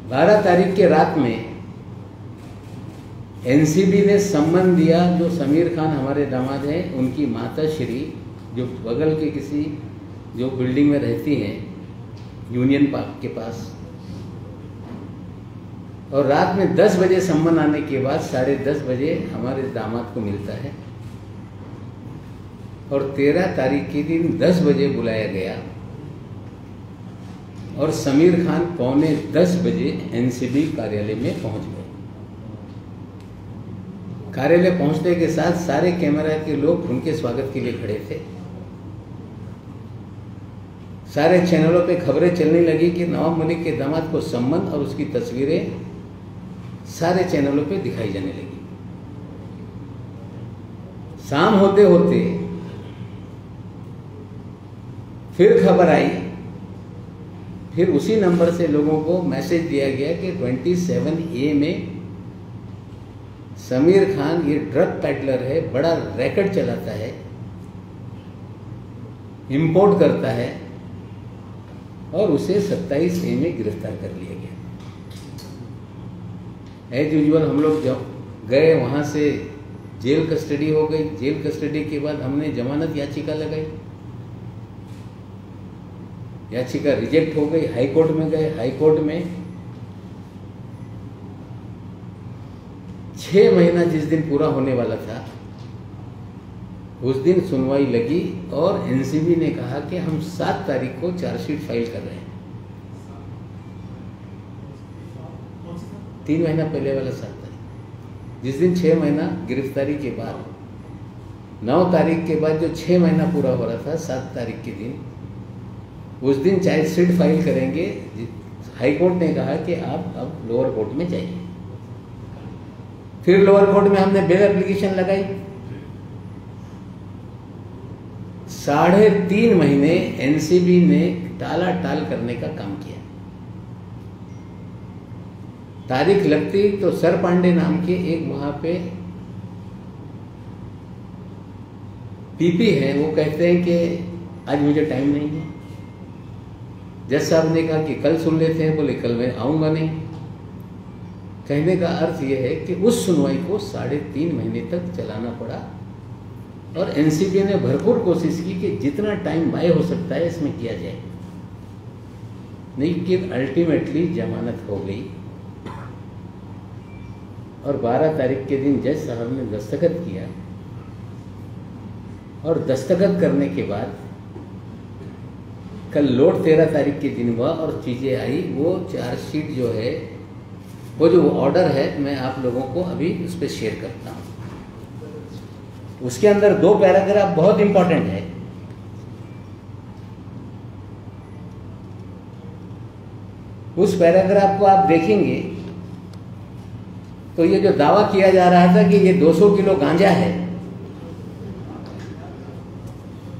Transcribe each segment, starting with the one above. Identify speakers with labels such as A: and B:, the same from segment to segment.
A: 12 तारीख के रात में एनसीबी ने सम्मन दिया, जो समीर खान हमारे दामाद हैं उनकी माता श्री, जो बगल के किसी जो बिल्डिंग में रहती हैं यूनियन पार्क के पास, और रात में 10 बजे सम्मन आने के बाद 10:30 बजे हमारे दामाद को मिलता है, और 13 तारीख के दिन 10 बजे बुलाया गया, और समीर खान 9:45 बजे एनसीबी कार्यालय में पहुंच गए। कार्यालय पहुंचने के साथ सारे कैमरा के लोग उनके स्वागत के लिए खड़े थे। सारे चैनलों पे खबरें चलने लगी कि नवाब मलिक के दामाद को सम्मन, और उसकी तस्वीरें सारे चैनलों पे दिखाई जाने लगी। शाम होते होते फिर खबर आई, फिर उसी नंबर से लोगों को मैसेज दिया गया कि 27A में समीर खान ये ड्रग पैडलर है, बड़ा रैकेट चलाता है, इंपोर्ट करता है, और उसे 27A में गिरफ्तार कर लिया गया। एज यूजुअल हम लोग जब गए वहाँ से जेल कस्टडी हो गई। जेल कस्टडी के बाद हमने जमानत याचिका लगाई, याचिका रिजेक्ट हो गई। हाई कोर्ट में गए, हाई कोर्ट में 6 महीना जिस दिन पूरा होने वाला था उस दिन सुनवाई लगी, और एनसीबी ने कहा कि हम 7 तारीख को चार्जशीट फाइल कर रहे हैं। 3 महीना पहले वाला 7 तारीख, जिस दिन 6 महीना गिरफ्तारी के बाद, 9 तारीख के बाद जो 6 महीना पूरा हो रहा था, 7 तारीख के दिन, उस दिन चार्जशीट फाइल करेंगे। हाई कोर्ट ने कहा कि आप अब लोअर कोर्ट में जाइए। फिर लोअर कोर्ट में हमने बेल एप्लीकेशन लगाई। 3.5 महीने एनसीबी ने टाला टाल करने का काम किया। तारीख लगती तो सर पांडे नाम के एक वहां पे पीपी है, वो कहते हैं कि आज मुझे टाइम नहीं है। जज साहब ने कहा कि कल सुन लेते हैं, बोले कल मैं आऊंगा नहीं। कहने का अर्थ यह है कि उस सुनवाई को 3.5 महीने तक चलाना पड़ा, और एनसीबी ने भरपूर कोशिश की कि जितना टाइम बाय हो सकता है इसमें किया जाए, लेकिन अल्टीमेटली जमानत हो गई। और 12 तारीख के दिन जज साहब ने दस्तखत किया, और दस्तखत करने के बाद कल लोड 13 तारीख के दिन हुआ, और चीज़ें आई। वो चार्जशीट जो है, वो जो ऑर्डर है, मैं आप लोगों को अभी उस पर शेयर करता हूँ। उसके अंदर 2 पैराग्राफ बहुत इंपॉर्टेंट है। उस पैराग्राफ को आप देखेंगे तो ये जो दावा किया जा रहा था कि ये 200 किलो गांजा है,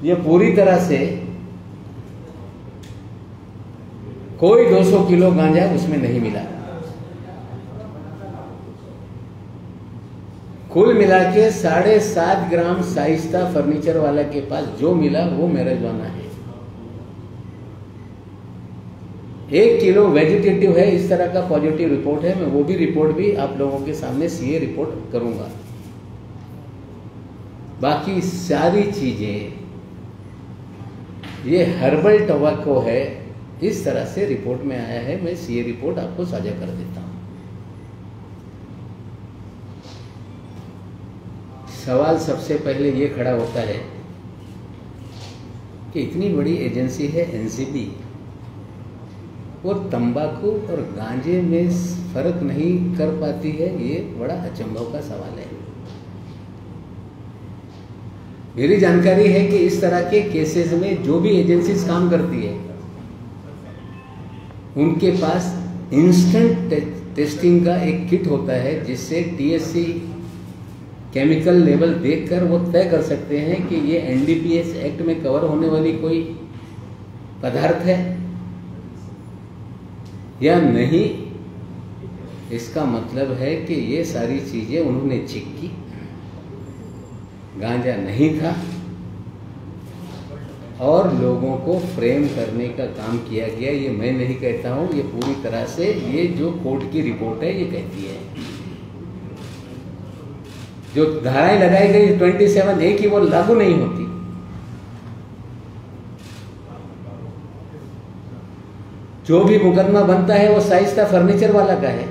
A: ये पूरी तरह से कोई 200 किलो गांजा उसमें नहीं मिला। कुल मिला के 7.5 ग्राम शाइस्ता फर्नीचर वाला के पास जो मिला वो मैरिजुआना है। 1 किलो वेजिटेटिव है, इस तरह का पॉजिटिव रिपोर्ट है। मैं वो भी रिपोर्ट भी आप लोगों के सामने सीए रिपोर्ट करूंगा। बाकी सारी चीजें, ये हर्बल टबैको है, इस तरह से रिपोर्ट में आया है। मैं सीए रिपोर्ट आपको साझा कर देता हूं। सवाल सबसे पहले ये खड़ा होता है कि इतनी बड़ी एजेंसी है एनसीबी, वो तंबाकू और गांजे में फर्क नहीं कर पाती है। ये बड़ा अचंभव का सवाल है। मेरी जानकारी है कि इस तरह के केसेस में जो भी एजेंसीज काम करती है, उनके पास इंस्टेंट टेस्टिंग का एक किट होता है, जिससे टीएससी केमिकल लेवल देखकर वो तय कर सकते हैं कि ये एनडीपीएस एक्ट में कवर होने वाली कोई पदार्थ है या नहीं। इसका मतलब है कि ये सारी चीजें उन्होंने चेक की, गांजा नहीं था। और लोगों को फ्रेम करने का काम किया गया। ये मैं नहीं कहता हूँ, ये पूरी तरह से ये जो कोर्ट की रिपोर्ट है ये कहती है। जो धाराएं लगाई गई 27A की वो लागू नहीं होती। जो भी मुकदमा बनता है वो शाइस्ता फर्नीचर वाला का है,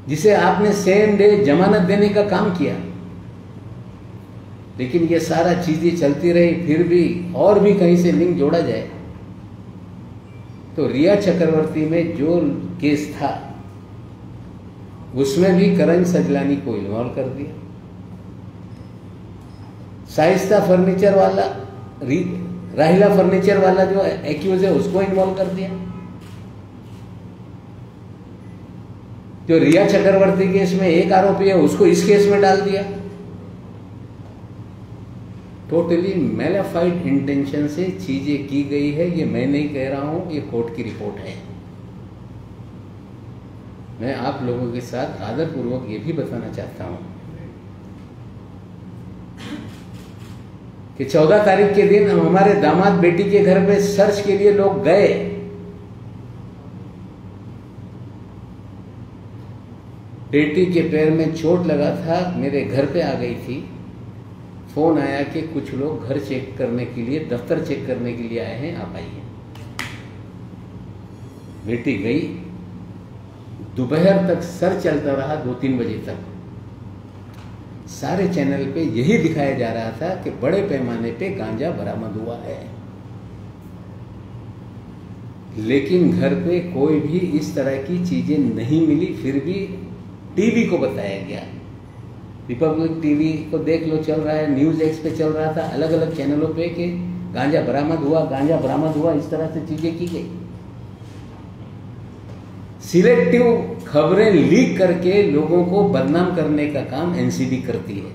A: जिसे आपने सेम डे जमानत देने का काम किया। लेकिन ये सारा चीजें चलती रही, फिर भी और भी कहीं से लिंक जोड़ा जाए तो रिया चक्रवर्ती में जो केस था उसमें भी करण सजलानी को इन्वॉल्व कर दिया। शाइस्ता फर्नीचर वाला, राहिला फर्नीचर वाला जो एक्यूज है उसको इन्वॉल्व कर दिया। जो रिया चक्रवर्ती केस में एक आरोपी है उसको इस केस में डाल दिया। टोटली मैलाफाइड इंटेंशन से चीजें की गई है। ये मैं नहीं कह रहा हूं, ये कोर्ट की रिपोर्ट है। मैं आप लोगों के साथ आदरपूर्वक ये भी बताना चाहता हूं कि 14 तारीख के दिन हमारे दामाद बेटी के घर पे सर्च के लिए लोग गए। बेटी के पैर में चोट लगा था, मेरे घर पे आ गई थी। फोन आया कि कुछ लोग घर चेक करने के लिए, दफ्तर चेक करने के लिए आए हैं, आप आइए। बेटी गई। दोपहर तक सर चलता रहा, 2-3 बजे तक। सारे चैनल पे यही दिखाया जा रहा था कि बड़े पैमाने पे गांजा बरामद हुआ है, लेकिन घर पे कोई भी इस तरह की चीजें नहीं मिली। फिर भी टीवी को बताया गया, रिपब्लिक टीवी को देख लो, चल रहा है, न्यूज एक्स पे चल रहा था, अलग अलग चैनलों पे कि गांजा बरामद हुआ, गांजा बरामद हुआ, इस तरह से चीजें की गई। सिलेक्टिव खबरें लीक करके लोगों को बदनाम करने का काम एनसीबी करती है।